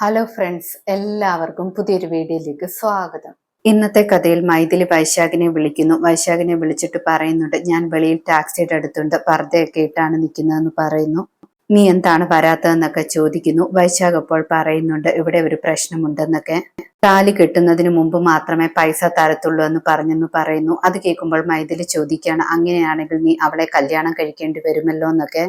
Hello friends, എല്ലാവർക്കും പുതിയൊരു വീഡിയോയിലേക്ക് സ്വാഗതം. ഇന്നത്തെ കഥയിൽ മൈഥിലി വൈശാഖിനെ വിളിക്കുന്നു. വൈശാഖിനെ വിളിച്ചിട്ട് പറയുന്നുണ്ട്, ഞാൻ വെളിയിൽ ടാക്സിയുടെ അടുത്തുണ്ട്, പർദ്ദയൊക്കെ ഇട്ടാണ് നിൽക്കുന്നതെന്ന് പറയുന്നു. നീ എന്താണ് വരാത്തതെന്നൊക്കെ ചോദിക്കുന്നു. വൈശാഖ് അപ്പോൾ പറയുന്നുണ്ട്, ഇവിടെ ഒരു പ്രശ്നമുണ്ടെന്നൊക്കെ. താലി കെട്ടുന്നതിന് മുമ്പ് മാത്രമേ പൈസ തരത്തുള്ളൂ എന്ന് പറഞ്ഞെന്ന് പറയുന്നു. അത് കേൾക്കുമ്പോൾ മൈഥിലി ചോദിക്കുകയാണ്, അങ്ങനെയാണെങ്കിൽ നീ അവളെ കല്യാണം കഴിക്കേണ്ടി വരുമല്ലോ എന്നൊക്കെ.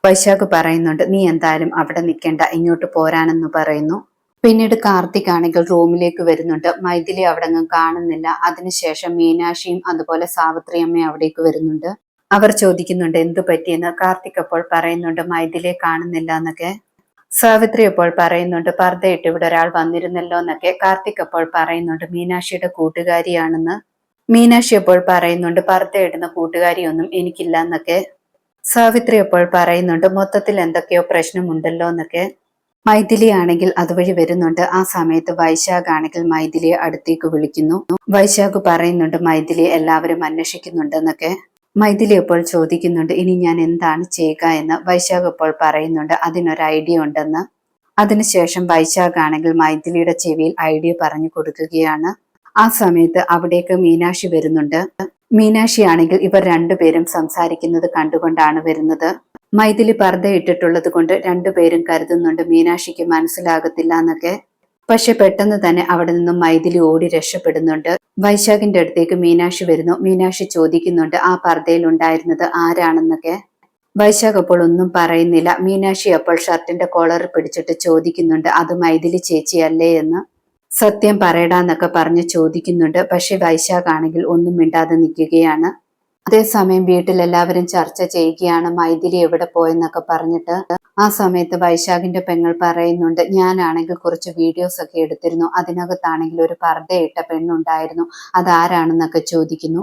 വൈശാഖ് പറയുന്നുണ്ട്, നീ എന്തായാലും അവിടെ നിൽക്കേണ്ട, ഇങ്ങോട്ട് പോരാനെന്ന് പറയുന്നു. പിന്നീട് കാർത്തിക് ആണെങ്കിൽ റൂമിലേക്ക് വരുന്നുണ്ട്. മൈഥിലി അവിടെ ഒന്നും കാണുന്നില്ല. അതിനുശേഷം മീനാക്ഷിയും അതുപോലെ സാവിത്രി അമ്മയും അവിടേക്ക് വരുന്നുണ്ട്. അവർ ചോദിക്കുന്നുണ്ട് എന്തു പറ്റിയെന്ന്. കാർത്തിക് അപ്പോൾ പറയുന്നുണ്ട്, മൈഥിലിയെ കാണുന്നില്ല എന്നൊക്കെ. സാവിത്രി അപ്പോൾ പറയുന്നുണ്ട്, പർദ്ദയിട്ട് ഇവിടെ ഒരാൾ വന്നിരുന്നല്ലോ എന്നൊക്കെ. കാർത്തിക് അപ്പോൾ പറയുന്നുണ്ട്, മീനാക്ഷിയുടെ കൂട്ടുകാരിയാണെന്ന്. മീനാക്ഷി അപ്പോൾ പറയുന്നുണ്ട്, പർദ്ദയിടുന്ന കൂട്ടുകാരിയൊന്നും എനിക്കില്ല എന്നൊക്കെ. സാവിത്രി അപ്പോൾ പറയുന്നുണ്ട്, മൊത്തത്തിൽ എന്തൊക്കെയോ പ്രശ്നമുണ്ടല്ലോ എന്നൊക്കെ. മൈഥിലി ആണെങ്കിൽ അതുവഴി വരുന്നുണ്ട്. ആ സമയത്ത് വൈശാഖ് ആണെങ്കിൽ മൈഥിലിയെ അടുത്തേക്ക് വിളിക്കുന്നു. വൈശാഖ് പറയുന്നുണ്ട്, മൈഥിലിയെ എല്ലാവരും അന്വേഷിക്കുന്നുണ്ടെന്നൊക്കെ. മൈഥിലി അപ്പോൾ ചോദിക്കുന്നുണ്ട്, ഇനി ഞാൻ എന്താണ് ചെയ്യുക എന്ന്. വൈശാഖ് അപ്പോൾ പറയുന്നുണ്ട്, അതിനൊരു ഐഡിയ ഉണ്ടെന്ന്. അതിനുശേഷം വൈശാഖ് ആണെങ്കിൽ മൈഥിലിയുടെ ചെവിയിൽ ഐഡിയ പറഞ്ഞു കൊടുക്കുകയാണ്. ആ സമയത്ത് അവിടേക്ക് മീനാക്ഷി വരുന്നുണ്ട്. മീനാക്ഷി ആണെങ്കിൽ ഇവർ രണ്ടുപേരും സംസാരിക്കുന്നത് കണ്ടുകൊണ്ടാണ് വരുന്നത്. മൈഥിലി പർദ്ദ ഇട്ടിട്ടുള്ളത് കൊണ്ട് രണ്ടുപേരും കരുതുന്നുണ്ട് മീനാക്ഷിക്ക് മനസ്സിലാകത്തില്ല എന്നൊക്കെ. പക്ഷെ പെട്ടെന്ന് തന്നെ അവിടെ നിന്നും മൈഥിലി ഓടി രക്ഷപ്പെടുന്നുണ്ട്. വൈശാഖിന്റെ അടുത്തേക്ക് മീനാക്ഷി വരുന്നു. മീനാക്ഷി ചോദിക്കുന്നുണ്ട്, ആ പർദ്ദയിൽ ഉണ്ടായിരുന്നത് ആരാണെന്നൊക്കെ. വൈശാഖ് അപ്പോൾ ഒന്നും പറയുന്നില്ല. മീനാക്ഷി അപ്പോൾ ഷർട്ടിന്റെ കോളർ പിടിച്ചിട്ട് ചോദിക്കുന്നുണ്ട്, അത് മൈഥിലി ചേച്ചിയല്ലേ എന്ന്. സത്യം പറയടാന്നൊക്കെ പറഞ്ഞ് ചോദിക്കുന്നുണ്ട്. പക്ഷെ വൈശാഖ് ആണെങ്കിൽ ഒന്നും മിണ്ടാതെ നിൽക്കുകയാണ്. അതേസമയം വീട്ടിൽ എല്ലാവരും ചർച്ച ചെയ്യുകയാണ്, മൈഥിലി എവിടെ പോയെന്നൊക്കെ പറഞ്ഞിട്ട്. ആ സമയത്ത് വൈശാഖിന്റെ പെങ്ങൾ പറയുന്നുണ്ട്, ഞാനാണെങ്കിൽ കുറച്ച് വീഡിയോസ് ഒക്കെ എടുത്തിരുന്നു, അതിനകത്താണെങ്കിൽ ഒരു പർദ്ദയിട്ട പെണ്ണുണ്ടായിരുന്നു, അതാരാണെന്നൊക്കെ ചോദിക്കുന്നു.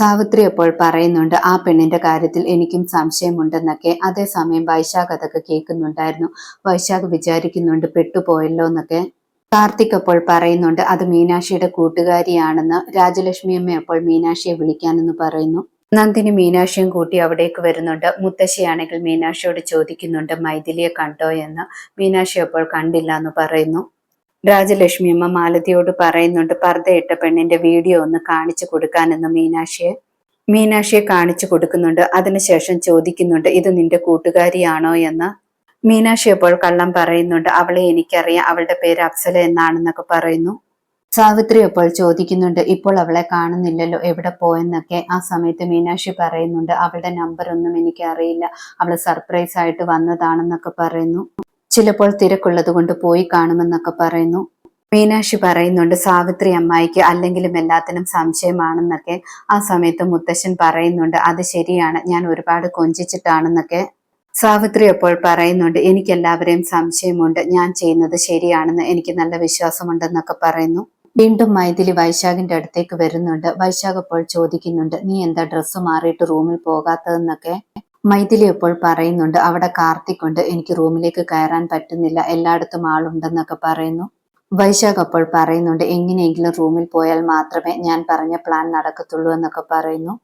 സാവിത്രി അപ്പോൾ പറയുന്നുണ്ട്, ആ പെണ്ണിന്റെ കാര്യത്തിൽ എനിക്കും സംശയമുണ്ടെന്നൊക്കെ. അതേസമയം വൈശാഖ് അതൊക്കെ കേൾക്കുന്നുണ്ടായിരുന്നു. വൈശാഖ് വിചാരിക്കുന്നുണ്ട് പെട്ടുപോയല്ലോ എന്നൊക്കെ. കാർത്തിക് അപ്പോൾ പറയുന്നുണ്ട്, അത് മീനാക്ഷിയുടെ കൂട്ടുകാരിയാണെന്ന്. രാജലക്ഷ്മി അമ്മ അപ്പോൾ മീനാക്ഷിയെ വിളിക്കാനെന്ന് പറയുന്നു. നന്ദിനി മീനാക്ഷിയും കൂട്ടി അവിടേക്ക് വരുന്നുണ്ട്. മുത്തശ്ശിയാണെങ്കിൽ മീനാക്ഷിയോട് ചോദിക്കുന്നുണ്ട്, മൈഥിലിയെ കണ്ടോ എന്ന്. മീനാക്ഷി അപ്പോൾ കണ്ടില്ല എന്ന് പറയുന്നു. രാജലക്ഷ്മി അമ്മ മാലതിയോട് പറയുന്നുണ്ട്, പർദ്ദയിട്ട പെണ്ണിന്റെ വീഡിയോ ഒന്ന് കാണിച്ചു കൊടുക്കാനെന്ന് മീനാക്ഷിയെ കാണിച്ചു കൊടുക്കുന്നുണ്ട്. അതിനുശേഷം ചോദിക്കുന്നുണ്ട്, ഇത് നിന്റെ കൂട്ടുകാരിയാണോ എന്ന്. മീനാക്ഷി അപ്പോൾ കള്ളം പറയുന്നുണ്ട്, അവളെ എനിക്കറിയാം, അവളുടെ പേര് അപ്സല എന്നാണെന്നൊക്കെ പറയുന്നു. സാവിത്രി അപ്പോൾ ചോദിക്കുന്നുണ്ട്, ഇപ്പോൾ അവളെ കാണുന്നില്ലല്ലോ, എവിടെ പോയെന്നൊക്കെ. ആ സമയത്ത് മീനാക്ഷി പറയുന്നുണ്ട്, അവളുടെ നമ്പർ ഒന്നും എനിക്ക് അറിയില്ല, അവള് സർപ്രൈസ് ആയിട്ട് വന്നതാണെന്നൊക്കെ പറയുന്നു. ചിലപ്പോൾ തിരക്കുള്ളത് കൊണ്ട് പോയി കാണുമെന്നൊക്കെ പറയുന്നു. മീനാക്ഷി പറയുന്നുണ്ട്, സാവിത്രി അമ്മായിക്ക് അല്ലെങ്കിലും എല്ലാത്തിനും സംശയമാണെന്നൊക്കെ. ആ സമയത്ത് മുത്തശ്ശൻ പറയുന്നുണ്ട്, അത് ശരിയാണ്, ഞാൻ ഒരുപാട് കൊഞ്ചിച്ചിട്ടാണെന്നൊക്കെ. സാവിത്രി അപ്പോൾ പറയുന്നുണ്ട്, എനിക്ക് എല്ലാവരെയും സംശയമുണ്ട്, ഞാൻ ചെയ്യുന്നത് ശരിയാണെന്ന് എനിക്ക് നല്ല വിശ്വാസമുണ്ടെന്നൊക്കെ പറയുന്നു. വീണ്ടും മൈഥിലി വൈശാഖിന്റെ അടുത്തേക്ക് വരുന്നുണ്ട്. വൈശാഖ് അപ്പോൾ ചോദിക്കുന്നുണ്ട്, നീ എന്താ ഡ്രസ്സ് മാറിയിട്ട് റൂമിൽ പോകാത്തതെന്നൊക്കെ. മൈഥിലി അപ്പോൾ പറയുന്നുണ്ട്, അവിടെ കാർത്തിക് ഉണ്ട്, എനിക്ക് റൂമിലേക്ക് കയറാൻ പറ്റുന്നില്ല, എല്ലായിടത്തും ആളുണ്ടെന്നൊക്കെ പറയുന്നു. വൈശാഖ് അപ്പോൾ പറയുന്നുണ്ട്, എങ്ങനെയെങ്കിലും റൂമിൽ പോയാൽ മാത്രമേ ഞാൻ പറഞ്ഞ പ്ലാൻ നടക്കത്തുള്ളൂ എന്നൊക്കെ പറയുന്നു.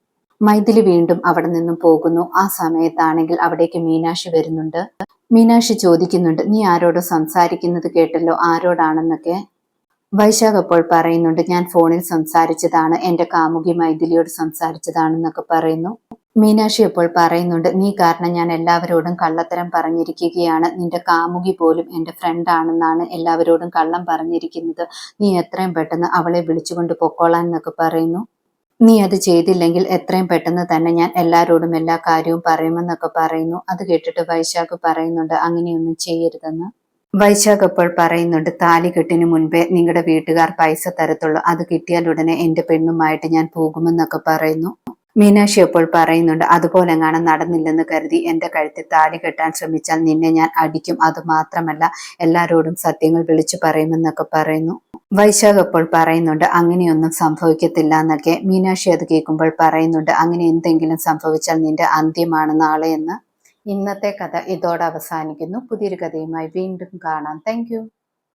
മൈഥിലി വീണ്ടും അവിടെ നിന്നും പോകുന്നു. ആ സമയത്താണെങ്കിൽ അവിടേക്ക് മീനാക്ഷി വരുന്നുണ്ട്. മീനാക്ഷി ചോദിക്കുന്നുണ്ട്, നീ ആരോടോ സംസാരിക്കുന്നത് കേട്ടല്ലോ, ആരോടാണെന്നൊക്കെ. വൈശാഖ് അപ്പോൾ പറയുന്നുണ്ട്, ഞാൻ ഫോണിൽ സംസാരിച്ചതാണ്, എന്റെ കാമുകി മൈഥിലിയോട് സംസാരിച്ചതാണെന്നൊക്കെ പറയുന്നു. മീനാക്ഷി അപ്പോൾ പറയുന്നുണ്ട്, നീ കാരണം ഞാൻ എല്ലാവരോടും കള്ളത്തരം പറഞ്ഞിരിക്കുകയാണ്, നിന്റെ കാമുകി പോലും എന്റെ ഫ്രണ്ട് ആണെന്നാണ് എല്ലാവരോടും കള്ളം പറഞ്ഞിരിക്കുന്നത്, നീ എത്രയും പെട്ടെന്ന് അവളെ വിളിച്ചുകൊണ്ട് പൊക്കോളാൻ എന്നൊക്കെ പറയുന്നു. നീ അത് ചെയ്തില്ലെങ്കിൽ എത്രയും പെട്ടെന്ന് തന്നെ ഞാൻ എല്ലാവരോടും എല്ലാ കാര്യവും പറയുമെന്നൊക്കെ പറയുന്നു. അത് കേട്ടിട്ട് വൈശാഖ് പറയുന്നുണ്ട്, അങ്ങനെയൊന്നും ചെയ്യരുതെന്ന്. വൈശാഖ് അപ്പോൾ പറയുന്നുണ്ട്, താലികെട്ടിന് മുൻപേ നിങ്ങളുടെ വീട്ടുകാർ പൈസ തരത്തുള്ളൂ, അത് കിട്ടിയാൽ ഉടനെ എന്റെ പെണ്ണുമായിട്ട് ഞാൻ പോകുമെന്നൊക്കെ പറയുന്നു. മീനാക്ഷി അപ്പോൾ പറയുന്നുണ്ട്, അതുപോലെ എങ്ങാനും നടന്നില്ലെന്ന് കരുതി എന്റെ കഴുത്തിൽ താലി കെട്ടാൻ ശ്രമിച്ചാൽ നിന്നെ ഞാൻ അടിക്കും, അത് മാത്രമല്ല എല്ലാരോടും സത്യങ്ങൾ വിളിച്ചു പറയുമെന്നൊക്കെ പറയുന്നു. വൈശാഖ് അപ്പോൾ പറയുന്നുണ്ട്, അങ്ങനെയൊന്നും സംഭവിക്കത്തില്ല എന്നൊക്കെ. മീനാക്ഷി അത് കേൾക്കുമ്പോൾ പറയുന്നുണ്ട്, അങ്ങനെ എന്തെങ്കിലും സംഭവിച്ചാൽ നിന്റെ അന്ത്യമാണ് നാളെ എന്ന്. ഇന്നത്തെ കഥ ഇതോടെ അവസാനിക്കുന്നു. പുതിയൊരു കഥയുമായി വീണ്ടും കാണാം. താങ്ക്